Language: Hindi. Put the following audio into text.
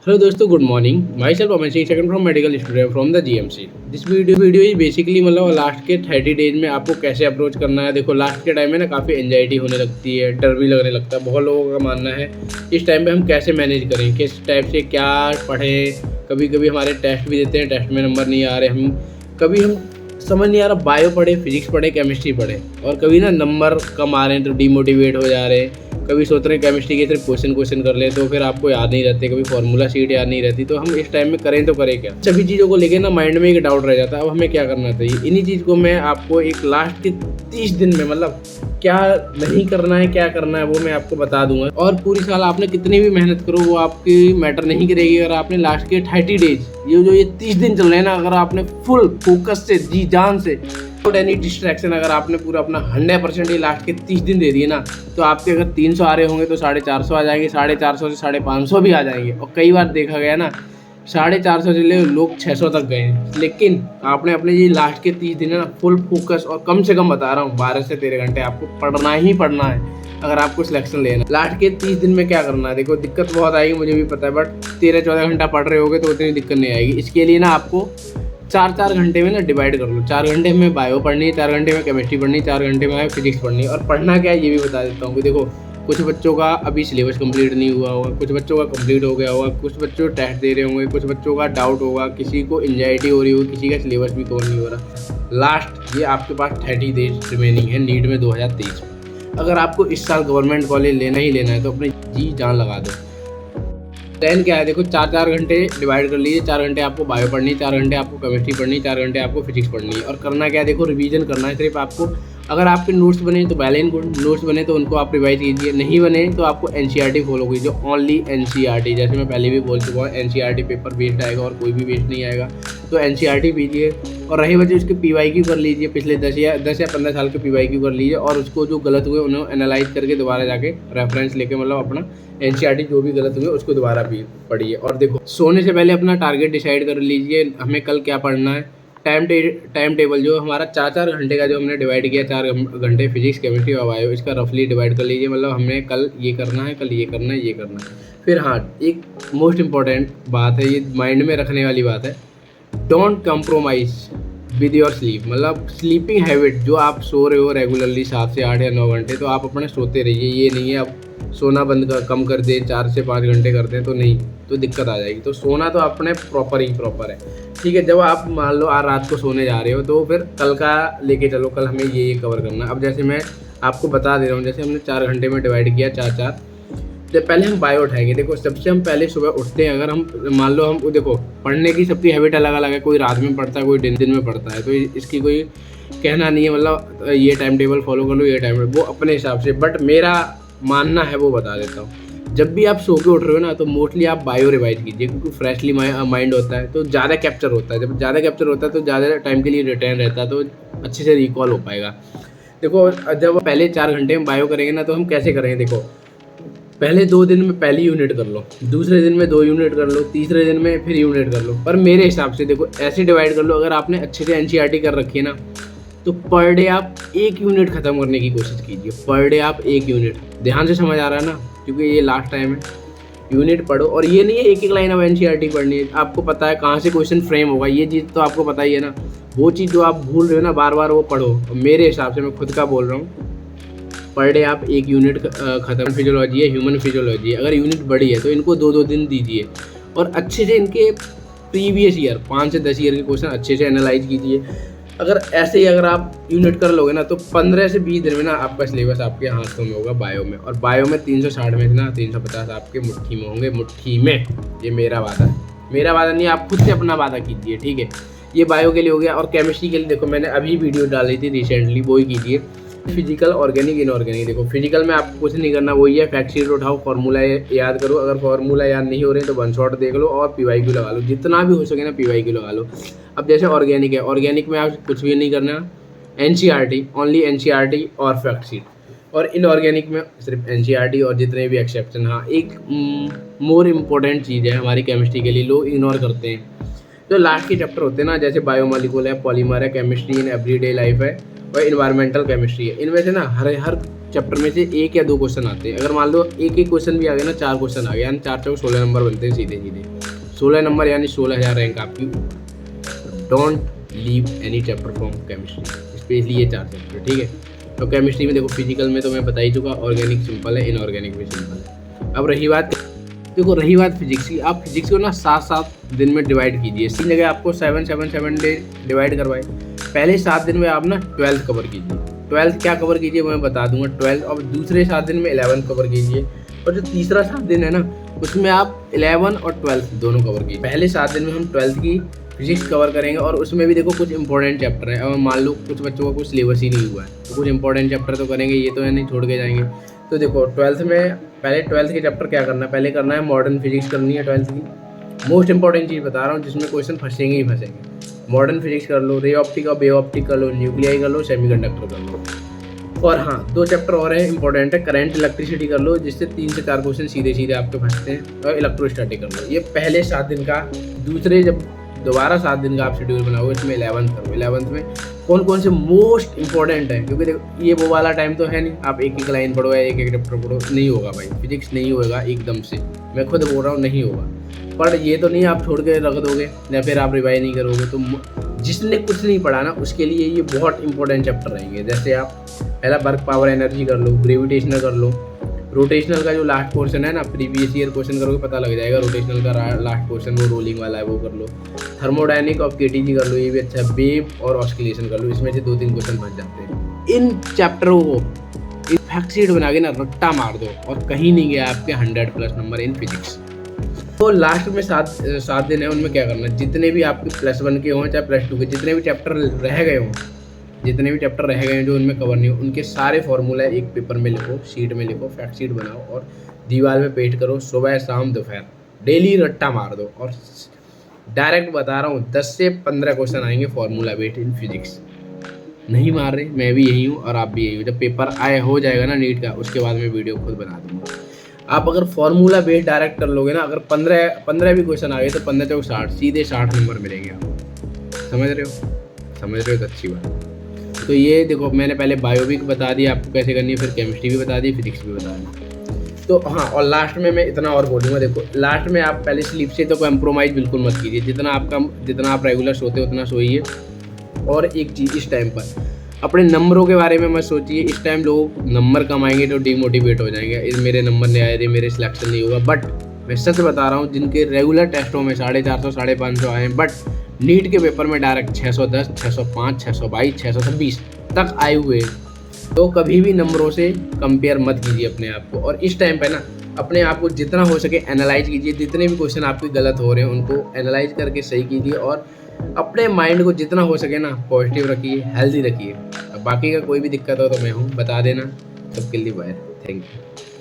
Hello दोस्तों, good morning. My self Aman Singh, second from medical student from the GMC. This video he basically मतलब लास्ट के 30 डेज में आपको कैसे अप्रोच करना है। देखो लास्ट के टाइम में ना काफ़ी एंजाइटी होने लगती है, डर भी लगने लगता है। बहुत लोगों का मानना है इस टाइम पे हम कैसे मैनेज करें, किस टाइप से क्या पढ़ें। कभी कभी हमारे टेस्ट भी देते हैं, टेस्ट में नंबर नहीं आ रहे, हम समझ नहीं आ रहा बायो पढ़े, फिजिक्स पढ़े, केमिस्ट्री पढ़े, और कभी ना नंबर कम आ रहे हैं तो डीमोटिवेट हो जा रहे हैं। कभी सोच रहे हैं केमिस्ट्री के सिर्फ क्वेश्चन कर ले तो फिर आपको याद नहीं रहते, कभी फॉर्मूला शीट याद नहीं रहती। तो हम इस टाइम में करें तो करें क्या। सभी चीज़ों को लेके ना माइंड में एक डाउट रह जाता है, अब हमें क्या करना चाहिए। इन्हीं चीज़ को मैं आपको एक लास्ट के 30 दिन में मतलब क्या नहीं करना है, क्या करना है, वो मैं आपको बता दूंगा। और पूरी साल आपने कितनी भी मेहनत करो वो आपकी मैटर नहीं करेगी अगर आपने लास्ट के 30 डेज ये 30 दिन चल रहे हैं ना, अगर आपने फुल फोकस से जी जान से एनी डिस्ट्रैक्शन अगर आपने पूरा अपना 100% ये लास्ट के 30 दिन दे दिए ना, तो आपके अगर 300 आ रहे होंगे तो 450 आ जाएंगे, 450 से 550 भी आ जाएंगे। और कई बार देखा गया ना 450 से ले लोग 600 तक गए हैं। लेकिन आपने अपने ये लास्ट के 30 दिन है ना फुल फोकस, और कम से कम बता रहा हूँ 12 से 13 घंटे आपको पढ़ना ही पढ़ना है अगर आपको सिलेक्शन लेना। लास्ट के 30 दिन में क्या करना है, देखो दिक्कत बहुत आएगी मुझे भी पता है, बट 13-14 घंटा पढ़ रहे होगे तो उतनी दिक्कत नहीं आएगी। इसके लिए ना आपको 4-4 घंटे में ना डिवाइड कर लो। 4 घंटे में बायो पढ़नी है, 4 घंटे में केमिस्ट्री पढ़नी है, 4 घंटे में फिजिक्स पढ़नी है। और पढ़ना क्या है ये भी बता देता हूँ कि देखो कुछ बच्चों का अभी सिलेबस कंप्लीट नहीं हुआ होगा, कुछ बच्चों का कंप्लीट हो गया होगा, कुछ बच्चों टेस्ट दे रहे होंगे, कुछ बच्चों का डाउट होगा, किसी को एंजाइटी हो रही होगी, किसी का सिलेबस भी कवर नहीं हो रहा। लास्ट ये आपके पास 30 डेज रिमेनिंग है नीट में 2023 में। अगर आपको इस साल गवर्नमेंट कॉलेज लेना ही लेना है तो अपनी जी जान लगा दो। प्लान क्या है, देखो 4-4 घंटे डिवाइड कर लीजिए। 4 घंटे आपको बायो पढ़नी है, 4 घंटे आपको केमिस्ट्री पढ़नी है, 4 घंटे आपको फिजिक्स पढ़नी है। और करना क्या है, देखो रिवीजन करना है सिर्फ आपको। अगर आपके नोट्स बने तो बैलेंस नोट्स बने तो उनको आप रिवाइज कीजिए, नहीं बने तो आपको एनसीईआरटी फॉलो कीजिए, ओनली एनसीईआरटी। जैसे मैं पहले भी बोल चुका हूँ एनसीईआरटी पेपर बेस्ड आएगा और कोई भी बेस्ड नहीं आएगा, तो एनसीईआरटी कीजिए। और रही वजह उसके पीवाईक्यू कर लीजिए, पिछले 10 या 15 साल के पीवाईक्यू कर लीजिए, और उसको जो गलत हुए उन्हें एनालाइज करके दोबारा जाके रेफरेंस लेके मतलब अपना एनसीईआरटी जो भी गलत हुए उसको दोबारा भी पढ़िए। और देखो सोने से पहले अपना टारगेट डिसाइड कर लीजिए हमें कल क्या पढ़ना है। टाइम टेबल जो हमारा 4-4 घंटे का जो हमने डिवाइड किया, 4 घंटे फिजिक्स केमिस्ट्री और बायो, इसका रफली डिवाइड कर लीजिए। मतलब हमने कल ये करना है, कल ये करना है, ये करना है। फिर हाँ, एक मोस्ट इम्पॉर्टेंट बात है, ये माइंड में रखने वाली बात है, don't compromise with your sleep. मतलब स्लीपिंग हैबिट, जो आप सो रहे हो रेगुलरली 7 से 8 या 9 घंटे, तो आप अपने सोते रहिए। ये नहीं है अब सोना कम कर दें, 4 से 5 घंटे कर दें तो नहीं, तो दिक्कत आ जाएगी। तो सोना तो अपने प्रॉपर है, ठीक है। जब आप मान लो आज रात को सोने जा रहे हो तो फिर कल का लेके चलो, कल हमें ये कवर करना। अब जैसे मैं आपको बता दे रहा हूँ, जैसे हमने 4 घंटे में डिवाइड किया 4-4। जब पहले हम बायो उठाएंगे, देखो सबसे हम पहले सुबह उठते हैं, अगर हम मान लो हम देखो पढ़ने की सबकी हैबिट अलग अलग है, कोई रात में पढ़ता है, कोई दिन में पढ़ता है, तो इसकी कोई कहना नहीं है मतलब ये टाइम टेबल फॉलो कर लो, ये टाइम वो अपने हिसाब से। बट मेरा मानना है वो बता देता हूँ। जब भी आप सो के उठ रहे हो ना तो मोस्टली आप बायो रिवाइज कीजिए, क्योंकि फ्रेशली माइंड होता है तो ज़्यादा कैप्चर होता है। जब ज़्यादा कैप्चर होता है तो ज़्यादा टाइम के लिए रिटर्न रहता है, तो अच्छे से रिकॉल हो पाएगा। देखो जब पहले 4 घंटे में बायो करेंगे ना तो हम कैसे करेंगे, देखो पहले 2 दिन में पहली यूनिट कर लो, दूसरे दिन में 2 यूनिट कर लो, तीसरे दिन में फिर यूनिट कर लो। पर मेरे हिसाब से देखो ऐसे डिवाइड कर लो, अगर आपने अच्छे से एनसीईआरटी कर रखी है ना तो पर डे आप 1 यूनिट खत्म करने की कोशिश कीजिए। पर डे आप 1 यूनिट, ध्यान से समझ आ रहा है ना, क्योंकि ये लास्ट टाइम है। यूनिट पढ़ो, और ये नहीं है एक लाइन ऑफ एनसीईआरटी पढ़नी है, आपको पता है कहाँ से क्वेश्चन फ्रेम होगा, ये चीज़ तो आपको पता ही है ना। वो चीज़ जो आप भूल रहे हो ना बार बार वो पढ़ो। मेरे हिसाब से मैं खुद का बोल रहा हूँ, पर डे आप 1 यूनिट खत्म। फिजियोलॉजी है, ह्यूमन फिजियोलॉजी है, अगर यूनिट बड़ी है तो इनको 2-2 दिन दीजिए, और अच्छे से इनके प्रीवियस ईयर 5 से 10 ईयर के क्वेश्चन अच्छे से एनालाइज कीजिए। अगर ऐसे ही अगर आप यूनिट कर लोगे ना तो 15 से 20 दिन में ना आपका सिलेबस आपके हाथों में होगा बायो में। और बायो में 360 में से ना 350 आपके मुट्ठी में होंगे, मुट्ठी में। ये मेरा वादा है, मेरा वादा नहीं, आप खुद से अपना वादा कीजिए, ठीक है। ये बायो के लिए हो गया। और केमिस्ट्री के लिए देखो मैंने अभी वीडियो डाली थी रिसेंटली, वो ही कीजिए। फिजिकल, ऑर्गेनिक, इनऑर्गेनिक, देखो फिजिकल में आपको कुछ नहीं करना, वही है फैक्ट शीट उठाओ, फार्मूला याद करो। अगर फार्मूला याद नहीं हो रहे तो 1 शॉट देख लो और पीवाईक्यू लगा लो, जितना भी हो सके ना पीवाईक्यू लगा लो। अब जैसे ऑर्गेनिक है, ऑर्गेनिक में आप कुछ भी नहीं करना, एनसीईआरटी, ओनली एनसीईआरटी और फैक्ट शीट। और इनऑर्गेनिक में सिर्फ एनसीईआरटी और जितने भी एक्सेप्शन। हाँ, एक मोर इम्पोर्टेंट चीज़ है हमारी केमिस्ट्री के लिए, लोग इग्नोर करते हैं। जो लास्ट के चैप्टर होते हैं ना, जैसे बायोमोलिकुल है, पॉलीमर है, केमिस्ट्री इन एवरीडे लाइफ है, और इन्वायरमेंटल केमिस्ट्री है। इनमें से ना हर चैप्टर में से 1 या 2 क्वेश्चन आते हैं। अगर मान लो एक क्वेश्चन भी आ गया ना, 4 क्वेश्चन आ गए, यानी 4 चौक 16 नंबर बनते हैं सीधे सीधे। 16 नंबर यानी 16,000 रैंक आपकी। Don't leave any chapter from chemistry, specially ये 4 चैप्टर, ठीक है। तो केमिस्ट्री में देखो, फिजिकल में तो मैं बता ही चुका, ऑर्गेनिक सिंपल है, इनऑर्गेनिक भी सिंपल है। अब रही बात फिजिक्स की, आप फिजिक्स को ना 7-7 दिन में डिवाइड कीजिए। इसी जगह आपको 7-7 डे डिवाइड करवाए। पहले 7 दिन में आप ना 12th कवर कीजिए। 12th क्या कवर कीजिए मैं बता दूंगा, 12th, और दूसरे 7 दिन में 11th कवर कीजिए। और जो तीसरा 7 दिन है ना, उसमें आप 11 और 12th दोनों कवर कीजिए। पहले 7 दिन में हम 12th की फिजिक्स कवर करेंगे, और उसमें भी देखो कुछ इंपॉर्टेंट चैप्टर है। और मान लो कुछ बच्चों का कुछ सिलेबस ही नहीं हुआ है, तो कुछ इंपॉर्टेंट चैप्टर तो करेंगे, ये तो है नहीं छोड़ के जाएंगे। तो देखो 12th में पहले 12th के चैप्टर क्या करना है, पहले करना है मॉडर्न फिजिक्स करनी है 12th की। मोस्ट इंपॉर्टेंट चीज़ बता रहा हूँ, जिसमें क्वेश्चन फंसेंगे ही फंसेंगे। मॉडर्न फिजिक्स कर लो, रे ऑप्टिक और बे ऑप्टिक कर लो, न्यूक्लियाई कर लो, सेमीकंडक्टर कर लो। और हाँ, 2 चैप्टर और हैं इंपॉर्टेंट है, करंट इलेक्ट्रिसिटी कर लो, जिससे 3 से 4 क्वेश्चन सीधे सीधे आपके फंसते हैं। और इलेक्ट्रोस्टैटिक कर लो। ये पहले 7 दिन का। दूसरे जब दोबारा 7 दिन का आप शेड्यूल बनाओगे, इसमें 11th करो। 11th में कौन कौन से मोस्ट इंपॉर्टेंट है, क्योंकि देखो ये वो वाला टाइम तो है नहीं आप एक एक लाइन पढ़ो या एक एक चैप्टर पढ़ो, नहीं होगा भाई। फिजिक्स नहीं होगा एकदम से, मैं खुद बोल रहा हूँ नहीं होगा। पर ये तो नहीं आप छोड़ के रख दोगे या फिर आप रिवाइज नहीं करोगे। तो जिसने कुछ नहीं पढ़ा ना, उसके लिए ये बहुत इंपॉर्टेंट चैप्टर रहेंगे। जैसे आप पहला वर्क पावर एनर्जी कर लो, ग्रेविटेशनल कर लो, रोटेशनल का जो लास्ट पोर्शन है ना, प्रीवियस ईयर क्वेश्चन करोगे पता लग जाएगा। रोटेशनल का लास्ट पोर्शन वो रोलिंग वाला है, वो कर लो। थर्मोडायनिक और केटीजी कर लो, ये भी अच्छा है। वेव और ऑस्किलेशन कर लो, इसमें से 2-3 क्वेश्चन बच जाते हैं। इन चैप्टरों को एक फैक्ट शीट बना के ना रट्टा मार दो, और कहीं नहीं गया आपके 100+ नंबर इन फिजिक्स। तो लास्ट में 7 दिन है, उनमें क्या करना है, जितने भी आपके +1 के हों चाहे +2 के, जितने भी चैप्टर रह गए हों, जो उनमें कवर नहीं हो, उनके सारे फॉर्मूला एक पेपर में लिखो, शीट में लिखो, फैक्ट शीट बनाओ और दीवार में पेस्ट करो। सुबह शाम दोपहर डेली रट्टा मार दो। और डायरेक्ट बता रहा हूँ, 10 से 15 क्वेश्चन आएंगे फॉर्मूला बेस्ड इन फिजिक्स। नहीं मार रहे, मैं भी यही हूँ और आप भी यही हो। जब पेपर आए हो जाएगा ना नीट का, उसके बाद मैं वीडियो खुद बना दूँगा। आप अगर फॉर्मूला बेस्ड डायरेक्ट कर लोगे ना, अगर 15 भी क्वेश्चन आ गए तो 15 चौक 60, सीधे 60 नंबर मिलेंगे आपको। समझ रहे हो तो अच्छी बात। तो ये देखो, मैंने पहले बायो भी बता दिया आपको कैसे करनी है, फिर केमिस्ट्री भी बता दी, फिजिक्स भी बता दी। तो हाँ, और लास्ट में मैं इतना और बोलूँगा, देखो लास्ट में आप पहले स्लीप से तो कॉम्प्रोमाइज़ बिल्कुल मत कीजिए। जितना आप रेगुलर सोते हो उतना सोइए। और एक चीज़, इस टाइम पर अपने नंबरों के बारे में मत सोचिए। इस टाइम लोग नंबर कम आएंगे तो डिमोटिवेट हो जाएंगे, इस मेरे नंबर नहीं आए थे, मेरे सिलेक्शन नहीं होगा। बट मैं सच बता रहा हूँ, जिनके रेगुलर टेस्टों में 450, 550 आए हैं, बट नीट के पेपर में डायरेक्ट 610, 605, 622, 626 तक आए हुए, तो कभी भी नंबरों से कंपेयर मत कीजिए अपने आप को। और इस टाइम पे ना अपने आप को जितना हो सके एनालाइज कीजिए। जितने भी क्वेश्चन आपके गलत हो रहे हैं उनको एनालाइज करके सही कीजिए, और अपने माइंड को जितना हो सके ना पॉजिटिव रखिए, हेल्दी रखिए। बाकी का कोई भी दिक्कत हो तो मैं हूँ, बता देना। सबके लिए बाय, थैंक यू।